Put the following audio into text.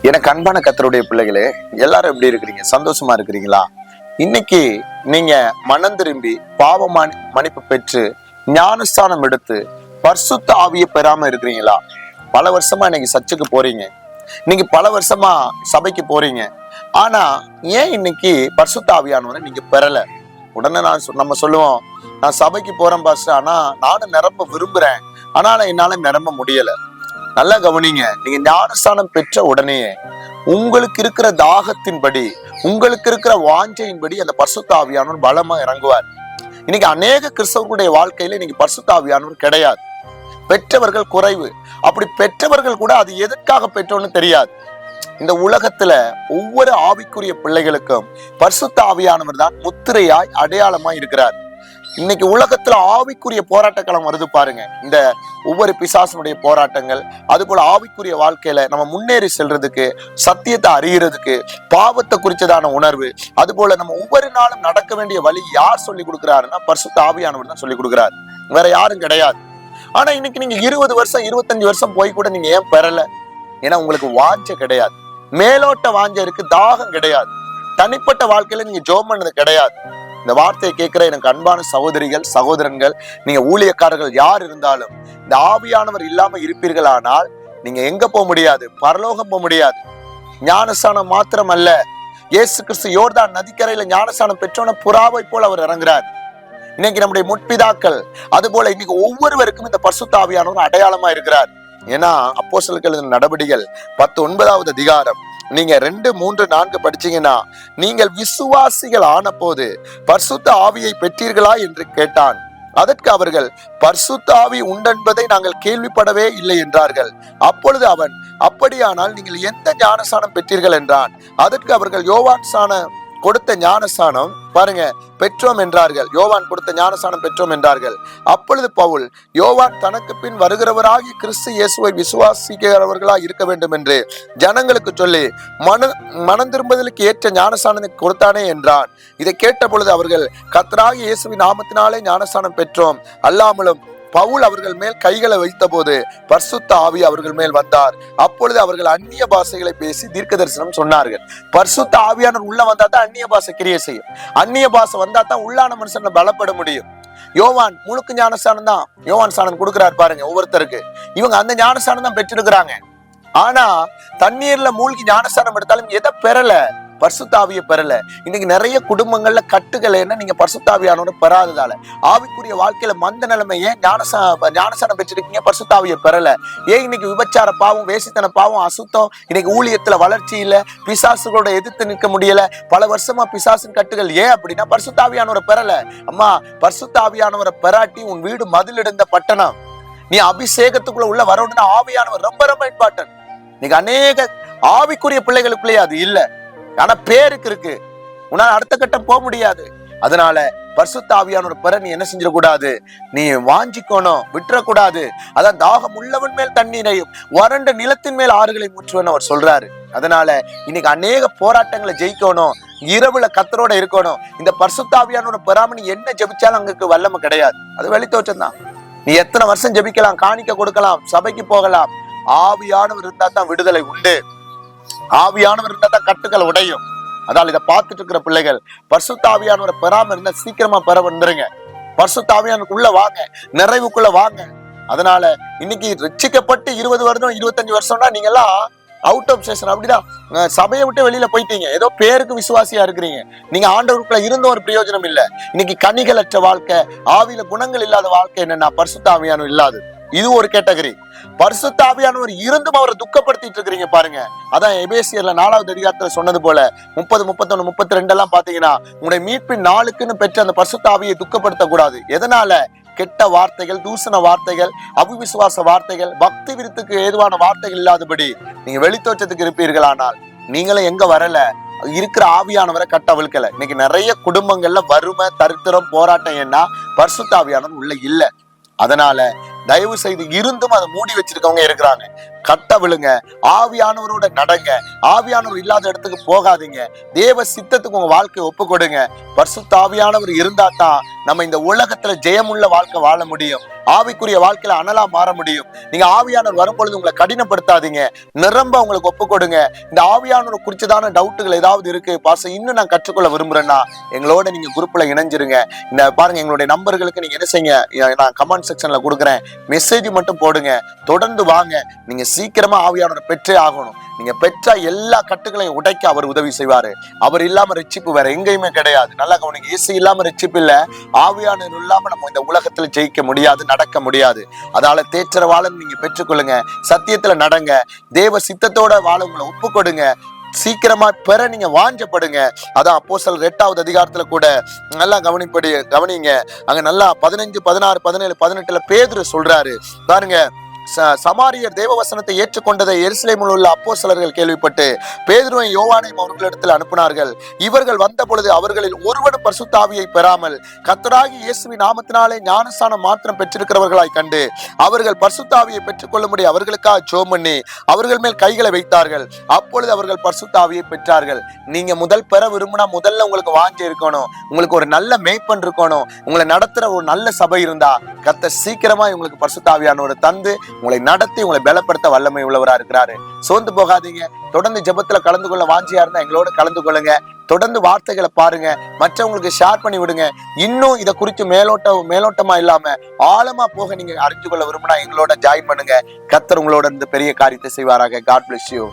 எனக்கு அன்பான கர்த்தருடைய பிள்ளைகளே, எல்லாரும் எப்படி இருக்கிறீங்க? சந்தோஷமா இருக்கிறீங்களா? இன்னைக்கு நீங்க மனம் திரும்பி மன்னிப்பு பெற்று ஞானஸ்தானம் எடுத்து பரிசுத்த ஆவியை பெறாம இருக்கிறீங்களா? பல வருஷமா இன்னைக்கு சர்ச்சுக்கு போறீங்க, நீங்க பல வருஷமா சபைக்கு போறீங்க. ஆனா ஏன் இன்னைக்கு பரிசுத்த ஆவியானவரை நீங்க பெறல? உடனே நம்ம சொல்லுவோம், நான் சபைக்கு போறேன் பாஸ்டர், ஆனா நானும் நிரம்ப விரும்புறேன், ஆனாலும் என்னால நிரம்ப முடியல. நல்லா கவனிங்க, நீங்க ஞானஸ்தானம் பெற்ற உடனே உங்களுக்கு இருக்கிற தாகத்தின்படி, உங்களுக்கு இருக்கிற வாஞ்சையின்படி அந்த பரிசுத்த ஆவியானவர் பலமா இறங்குவார். இன்னைக்கு அநேக கிறிஸ்தவர்களுடைய வாழ்க்கையில இன்னைக்கு பரிசுத்த ஆவியானவர் கிடையாது, பெற்றவர்கள் குறைவு. அப்படி பெற்றவர்கள் கூட அது எதற்காக பெற்றோன்னு தெரியாது. இந்த உலகத்துல ஒவ்வொரு ஆவிக்குரிய பிள்ளைகளுக்கும் பரிசுத்த ஆவியானவர் தான் முத்திரையாய் அடையாளமாய் இருக்கிறார். இன்னைக்கு உலகத்துல ஆவிக்குரிய போராட்ட களம் வருது பாருங்க. இந்த ஒவ்வொரு பிசாசனுடைய போராட்டங்கள், அது போல ஆவிக்குரிய வாழ்க்கையில நம்ம முன்னேறி செல்றதுக்கு, சத்தியத்தை அறியறதுக்கு, பாவத்தை குறிச்சதான உணர்வு, அது போல நம்ம ஒவ்வொரு நாளும் நடக்க வேண்டிய வழி யார் சொல்லி கொடுக்கிறாருன்னா பரிசுத்த ஆவியானவர் தான் சொல்லி கொடுக்கிறார், வேற யாரும் கிடையாது. ஆனா இன்னைக்கு நீங்க 20 வருஷம் 25 வருஷம் போய் கூட நீங்க ஏன் பெறல? ஏன்னா உங்களுக்கு வாஞ்சை கிடையாது, மேலோட்ட வாஞ்சை இருக்கு, தாகம் கிடையாது. தனிப்பட்ட வாழ்க்கையில நீங்க ஜெபம் பண்ணது கிடையாது. இந்த வார்த்தையை கேட்கிற எனக்கு அன்பான சகோதரிகள் சகோதரன்கள், நீங்க ஊழியக்காரர்கள் யார் இருந்தாலும், இந்த ஆவியானவர் இல்லாம இருப்பீர்களானால் நீங்க எங்க போக முடியாது? பரலோகம் போக முடியாது. ஞானஸ்தானம் மாத்திரம் அல்ல, இயேசு கிறிஸ்து யோர்தான் நதிக்கரையில ஞானஸ்தானம் பெற்றோன புறாவை போல அவர் இறங்குறார். இன்னைக்கு நம்முடைய முற்பிதாக்கள், அது போல இன்னைக்கு ஒவ்வொருவருக்கும் இந்த பரிசுத்த ஆவியானவர் அடையாளமா இருக்கிறார். ஏன்னா அப்போஸ்தலர்கள் எழுதின நடபடிகள் 19வது அதிகாரம் நீங்க 2, 3, 4 படிச்சீங்கன்னா, நீங்கள் விசுவாசிகள் ஆன போது பரிசுத்த ஆவியை பெற்றீர்களா என்று கேட்டான். அதற்கு அவர்கள், பரிசுத்த ஆவி உண்டென்பதை நாங்கள் கேள்விப்படவே இல்லை என்றார்கள். அப்பொழுது அவன், அப்படியானால் நீங்கள் எந்த ஞானஸ்தானம் பெற்றீர்கள் என்றான். அதற்கு அவர்கள், யோவான் கொடுத்த ஞானஸ்தானம் பாருங்க பெற்றோம் என்றார்கள். யோவான் கொடுத்த ஞானஸ்தானம் பெற்றோம் என்றார்கள். அப்பொழுது பவுல், யோவான் தனக்கு பின் வருகிறவராகி கிறிஸ்து இயேசுவை விசுவாசிக்கிறவர்களாக இருக்க வேண்டும் என்று ஜனங்களுக்கு சொல்லி மனம் திரும்புதலுக்கு ஏற்ற ஞானஸ்தானத்தை கொடுத்தானே என்றான். இதை கேட்ட பொழுது அவர்கள், கர்த்தராகிய இயேசுவின் நாமத்தினாலே ஞானஸ்தானம் பெற்றோம், அல்லாமலும் பவுல் அவர்கள் மேல் கைகளை வைத்த போது பரிசுத்த ஆவி அவர்கள் மேல் வந்தார். அப்பொழுது அவர்கள் அந்நிய பாஷைகளை பேசி தீர்க்க தரிசனம் சொன்னார்கள். பரிசுத்த ஆவியானவர் உள்ள வந்தா தான் அந்நிய பாஷை கிரியை செய்யும். அந்நிய பாஷை வந்தா தான் உள்ளான மனுஷன் பலப்பட முடியும். யோவான் முழுக்க ஞானஸ்தானம் தான் யோவான் ஸ்நானம் கொடுக்கிறார் பாருங்க ஒவ்வொருத்தருக்கு. இவங்க அந்த ஞானஸ்தானம் தான் பெற்றிருக்கிறாங்க. ஆனா தண்ணீர்ல மூழ்கி ஞானஸ்தானம் எடுத்தாலும் எதை பெறல? பரிசுத்த ஆவியை பெறல. இன்னைக்கு நிறைய குடும்பங்கள்ல கட்டுகள் என்ன? நீங்க பரிசுத்த ஆவியானவரை பெறாததால. ஆவிக்குரிய வாழ்க்கையில மந்த நிலைமை. ஏன் ஞானஸ்தானம் பெற்றிருக்கீங்க, பரிசுத்த ஆவியை பெறல? ஏன் இன்னைக்கு விபச்சார பாவம், வேசித்தன பாவம், அசுத்தம், இன்னைக்கு ஊழியத்துல வளர்ச்சி இல்ல, பிசாசுகளோட எதிர்த்து நிற்க முடியல, பல வருஷமா பிசாசின் கட்டுகள். ஏன் அப்படின்னா பரிசுத்த ஆவியானவரை பெறல. அம்மா, பரிசுத்த ஆவியானவரை பெறாட்டி உன் வீடு மதில் இடிந்த பட்டணம். நீ அபிஷேகத்துக்குள்ள உள்ள வரணும்னா ஆவியானவர் ரொம்ப ரொம்ப இம்பார்ட்டன்ட். இன்னைக்கு அநேக ஆவிக்குரிய பிள்ளைகளுக்குள்ளேயே அது இல்ல, ஆனா பேருக்கு இருக்கு. உன்னால அடுத்த கட்டம் போக முடியாது. அதனால பரிசுத்த ஆவியானவர் பெற நீ என்ன செஞ்சிடக்கூடாது? நீ வாஞ்சிக்கணும், விட்டுறக்கூடாது. அதான் தாகம் உள்ளவன் மேல் தண்ணீரையும் வறண்ட நிலத்தின் மேல் ஆறுகளை ஊற்றுவேன்னு அவர் சொல்றாரு. அதனால இன்னைக்கு அநேக போராட்டங்களை ஜெயிக்கணும், இரவுல கர்த்தரோட இருக்கணும். இந்த பரிசுத்த ஆவியானவரை பெறாம நீ என்ன ஜெபிச்சாலும் அங்களுக்கு வல்லமை கிடையாது. அது வெளித்தோற்றம் தான். நீ எத்தனை வருஷம் ஜெபிக்கலாம், காணிக்க கொடுக்கலாம், சபைக்கு போகலாம், ஆவியானவர் இருந்தா தான் விடுதலை உண்டு. ஆவியானவர் இருந்தா தான் கட்டுகள் உடையும். அதால் இதை பார்த்துட்டு இருக்கிற பிள்ளைகள், பரிசுத்த ஆவியானவரை பெறாம இருந்தா சீக்கிரமா பெற வந்துருங்க. பரிசுத்த ஆவியானவருக்குள்ள வாங்க, நிறைவுக்குள்ள வாங்க. அதனால இன்னைக்கு ரட்சிக்கப்பட்டு 20 வருடம் 25 வருஷம்னா நீங்க எல்லாம் அவுட் ஆஃப் ஸ்டேஷன். அப்படிதான் சபையை விட்டு வெளியில போயிட்டீங்க. ஏதோ பேருக்கு விசுவாசியா இருக்கிறீங்க. நீங்க ஆண்டவருக்குள்ள இருந்த ஒரு பிரயோஜனம் இல்ல. இன்னைக்கு கனிகளற்ற வாழ்க்கை, ஆவியில குணங்கள் இல்லாத வாழ்க்கை என்னன்னா பரிசுத்த ஆவியானவர் இல்லாது. இது ஒரு கேட்டகரி. பரிசுத்த ஆவியானவர் இருந்தும் அவரை துக்கப்படுத்திட்டு இருக்கிறீங்க பாருங்க. அதான் எபேசியர்ல 4வது அதிகாரத்துல சொன்னது போல 30, 31, 32 எல்லாம் பாத்தீங்கன்னா, உங்களுடைய மீட்பின் நாளுக்குன்னு பெற்ற அந்த பரிசுத்த ஆவியை துக்கப்படுத்த கூடாது. எதனால? கெட்ட வார்த்தைகள், தூசண வார்த்தைகள், அவிசுவாச வார்த்தைகள், பக்தி விருத்துக்கு ஏதுவான வார்த்தைகள் இல்லாதபடி நீங்க வெளித்தோற்றத்துக்கு இருப்பீர்களானால் நீங்களும் எங்க வரல? இருக்கிற ஆவியானவரை கட்டவிழ்க்கல. இன்னைக்கு நிறைய குடும்பங்கள்ல வறுமை, தரித்திரம், போராட்டம். ஏன்னா பரிசுத்த ஆவியானவர் உள்ள இல்ல. அதனால தயவு செய்து இருந்தும் அதை மூடி வச்சிருக்கவங்க இருக்கிறாங்க. கட்ட விழுங்க, ஆவியானவரோட நடங்க, ஆவியானவர் இல்லாத இடத்துக்கு போகாதீங்க, தேவ சித்தத்துக்கு உங்க வாழ்க்கையை ஒப்பு கொடுங்க. பரிசுத்த ஆவியானவர் இருந்தா தான் நம்ம இந்த உலகத்துல ஜெயமுள்ள வாழ்க்கை வாழ முடியும், ஆவிக்குரிய வாழ்க்கையில அனலா மாற முடியும். நீங்க ஆவியானவர் வரும்பொழுது உங்களை கடினப்படுத்தாதீங்க, நிரம்ப உங்களுக்கு ஒப்பு கொடுங்க. இந்த ஆவியானவர் குறிச்சதான டவுட்டுகள் ஏதாவது இருக்கு, பாச இன்னும் நான் கற்றுக்கொள்ள விரும்புறேன்னா எங்களோட நீங்க குரூப்ல இணைஞ்சிருங்க. இந்த பாருங்க, எங்களுடைய நம்பர்களுக்கு நீங்க என்ன செய்யுங்க, நான் கமெண்ட் செக்ஷன்ல கொடுக்குறேன், மெசேஜ் மட்டும் போடுங்க. தொடர்ந்து வாங்க, நீங்க சீக்கிரமா ஆவியானவரை பெற்றே ஆகணும். நீங்க பெற்ற எல்லா கட்டுகளையும் உடைக்க அவர் உதவி செய்வாரு. அவர் இல்லாம ரட்சிப்பு வேற எங்கேயுமே கிடையாது. நல்லா கவனிங்க, இயேசு இல்லாம ரட்சிப்பு இல்ல, ஆவியானவர் இல்லாம நம்ம இந்த உலகத்துல ஜெயிக்க முடியாது, நடக்க முடியாது. அதனால தேற்றரவாளன் நீங்க பெற்றுக்கொள்ளுங்க, சத்தியத்துல நடங்க, தேவ சித்தத்தோட வாழ உங்களை ஒப்பு கொடுங்க. சீக்கிரமா பெற நீங்க வாஞ்சப்படுங்க. அதான் அப்போஸ்தலர் 8வது அதிகாரத்துல கூட நல்லா கவனிங்க. அங்க நல்லா 15, 16, 17, 18 பேதுரு சொல்றாரு பாருங்க. சமாரியர் தேவவசனத்தை ஏற்றுக்கொண்டதை எருசலேமில் உள்ள அப்போஸ்தலர்கள் கேள்விப்பட்டு பேதுருவையும் யோவானையும் அவர்களிடத்தில் அனுப்பினார்கள். இவர்கள் வந்த பொழுது அவர்களில் ஒருவனும் பரிசுத்த ஆவியை பெறாமல் கர்த்தராகிய இயேசுவின் நாமத்தினாலே ஞானஸ்நானம் மாத்திரம் பெற்றிருக்கிறவர்களாய் கண்டு அவர்கள் பரிசுத்த ஆவியை பெற்றுக்கொள்ளும்படி அவர்களுக்காக ஜெபம் பண்ணி அவர்கள் மேல் கைகளை வைத்தார்கள். அப்பொழுது அவர்கள் பரிசுத்த ஆவியை பெற்றார்கள். நீங்க முதல் பெற விரும்பினா முதல்ல உங்களுக்கு வாஞ்சி இருக்கணும், உங்களுக்கு ஒரு நல்ல மேய்ப்பன் இருக்கணும், உங்களை நடத்துற ஒரு நல்ல சபை இருந்தா கர்த்தர் சீக்கிரமா உங்களுக்கு பரிசுத்த ஆவியானவரை தந்து உங்களை நடத்தி உங்களை பலப்படுத்த வல்லமை உள்ளவரா இருக்கிறாரு. சோர்ந்து போகாதீங்க, தொடர்ந்து ஜெபத்துல கலந்து கொள்ள வாஞ்சியா இருந்தா எங்களோட கலந்து கொள்ளுங்க. தொடர்ந்து வார்த்தைகளை பாருங்க, மற்றவங்களுக்கு ஷேர் பண்ணி விடுங்க. இன்னும் இதை குறித்து மேலோட்டமா இல்லாம ஆழமா போக நீங்க அறிஞ்சு கொள்ள விரும்பினா எங்களோட ஜாயின் பண்ணுங்க. கர்த்தர் உங்களோட இந்த பெரிய காரியத்தை செய்வாராக. God bless you.